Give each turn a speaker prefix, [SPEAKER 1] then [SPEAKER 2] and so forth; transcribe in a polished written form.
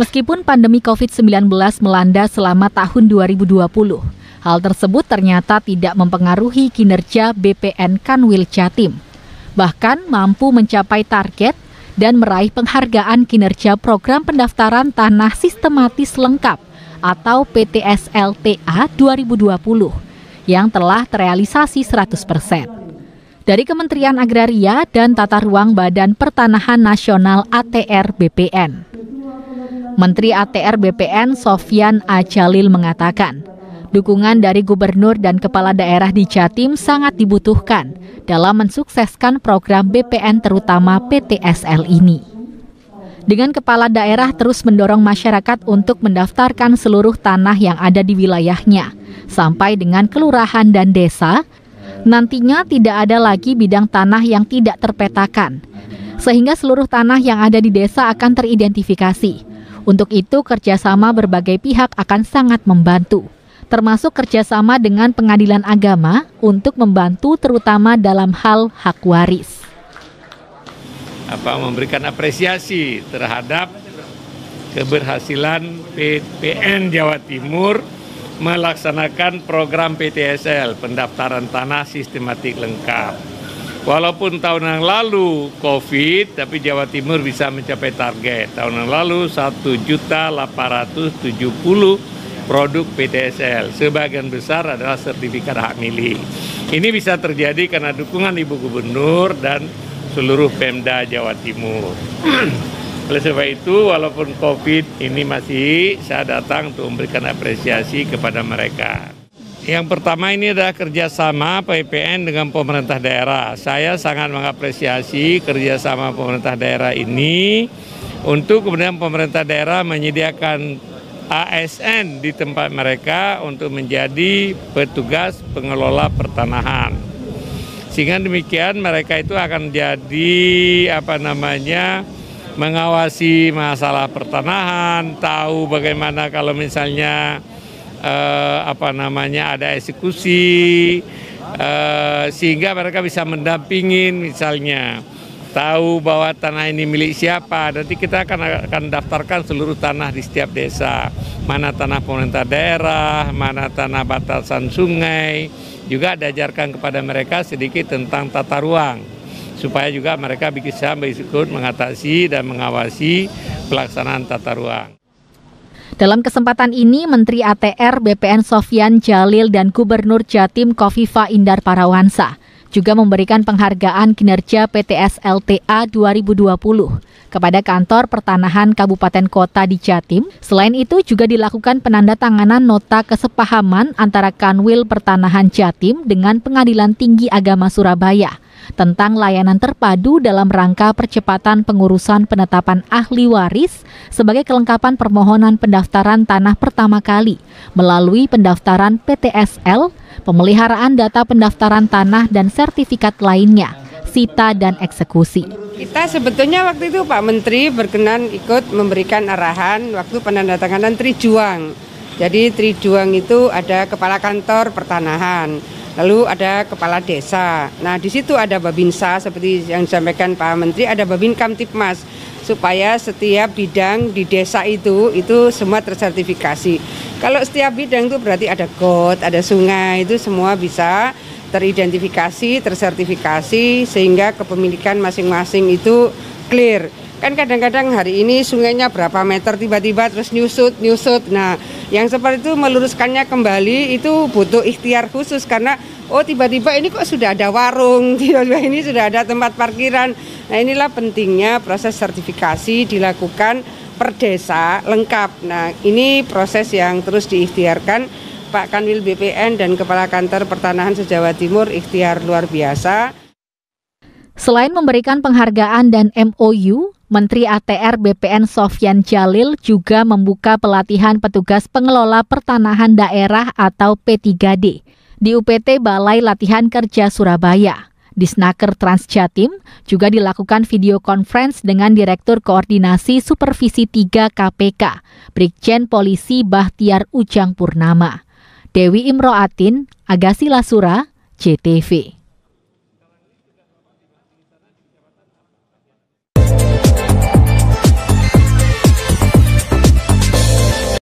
[SPEAKER 1] Meskipun pandemi COVID-19 melanda selama tahun 2020, hal tersebut ternyata tidak mempengaruhi kinerja BPN Kanwil Jatim. Bahkan mampu mencapai target dan meraih penghargaan kinerja program pendaftaran tanah sistematis lengkap atau PTSLTA 2020 yang telah terrealisasi 100%. Dari Kementerian Agraria dan Tata Ruang Badan Pertanahan Nasional ATR BPN. Menteri ATR BPN Sofyan A. Djalil mengatakan, dukungan dari gubernur dan kepala daerah di Jatim sangat dibutuhkan dalam mensukseskan program BPN terutama PTSL ini. Dengan kepala daerah terus mendorong masyarakat untuk mendaftarkan seluruh tanah yang ada di wilayahnya, sampai dengan kelurahan dan desa. Nantinya tidak ada lagi bidang tanah yang tidak terpetakan, sehingga seluruh tanah yang ada di desa akan teridentifikasi. Untuk itu, kerjasama berbagai pihak akan sangat membantu, termasuk kerjasama dengan pengadilan agama untuk membantu terutama dalam hal hak waris.
[SPEAKER 2] Memberikan apresiasi terhadap keberhasilan BPN Jawa Timur melaksanakan program PTSL, pendaftaran tanah sistematik lengkap. Walaupun tahun yang lalu COVID, tapi Jawa Timur bisa mencapai target. Tahun yang lalu 1.870 produk PTSL. Sebagian besar adalah sertifikat hak milik. Ini bisa terjadi karena dukungan Ibu Gubernur dan seluruh Pemda Jawa Timur. Oleh sebab itu, walaupun COVID ini masih, saya datang untuk memberikan apresiasi kepada mereka. Yang pertama ini adalah kerjasama PPN dengan pemerintah daerah. Saya sangat mengapresiasi kerjasama pemerintah daerah ini untuk kemudian pemerintah daerah menyediakan ASN di tempat mereka untuk menjadi petugas pengelola pertanahan. Sehingga demikian mereka itu akan jadi mengawasi masalah pertanahan, tahu bagaimana kalau misalnya ada eksekusi, sehingga mereka bisa mendampingin misalnya, tahu bahwa tanah ini milik siapa. Nanti kita akan daftarkan seluruh tanah di setiap desa, mana tanah pemerintah daerah, mana tanah batasan sungai, juga diajarkan kepada mereka sedikit tentang tata ruang, supaya juga mereka bisa ikut mengatasi dan mengawasi pelaksanaan tata ruang.
[SPEAKER 1] Dalam kesempatan ini, Menteri ATR BPN Sofyan Djalil dan Gubernur Jatim Kofifa Indar Parawansa juga memberikan penghargaan kinerja PTSLTA 2020 kepada kantor pertanahan Kabupaten Kota di Jatim. Selain itu juga dilakukan penandatanganan nota kesepahaman antara Kanwil Pertanahan Jatim dengan Pengadilan Tinggi Agama Surabaya tentang layanan terpadu dalam rangka percepatan pengurusan penetapan ahli waris sebagai kelengkapan permohonan pendaftaran tanah pertama kali melalui pendaftaran PTSL, pemeliharaan data pendaftaran tanah dan sertifikat lainnya, sita dan eksekusi.
[SPEAKER 3] Kita sebetulnya waktu itu Pak Menteri berkenan ikut memberikan arahan waktu penandatanganan Trijuang. Jadi Trijuang itu ada kepala kantor pertanahan, lalu ada kepala desa. Nah di situ ada Babinsa seperti yang disampaikan Pak Menteri, ada Babin Kamtipmas supaya setiap bidang di desa itu semua tersertifikasi. Kalau setiap bidang itu berarti ada got, ada sungai, itu semua bisa teridentifikasi, tersertifikasi sehingga kepemilikan masing-masing itu clear. Kan kadang-kadang hari ini sungainya berapa meter tiba-tiba terus nyusut. Nah, yang seperti itu meluruskannya kembali itu butuh ikhtiar khusus karena tiba-tiba ini kok sudah ada warung, tiba-tiba ini sudah ada tempat parkiran. Nah, inilah pentingnya proses sertifikasi dilakukan per desa lengkap. Nah, ini proses yang terus diikhtiarkan Pak Kanwil BPN dan Kepala Kantor Pertanahan se-Jawa Timur ikhtiar luar biasa.
[SPEAKER 1] Selain memberikan penghargaan dan MOU, Menteri ATR BPN Sofyan Djalil juga membuka pelatihan petugas pengelola pertanahan daerah atau P3D di UPT Balai Latihan Kerja Surabaya. Di Snaker Trans Jatim juga dilakukan video conference dengan Direktur Koordinasi Supervisi 3 KPK, Brigjen Polisi Bahtiar Ujang Purnama. Dewi Imroatin, Agassi Lasura, JTV.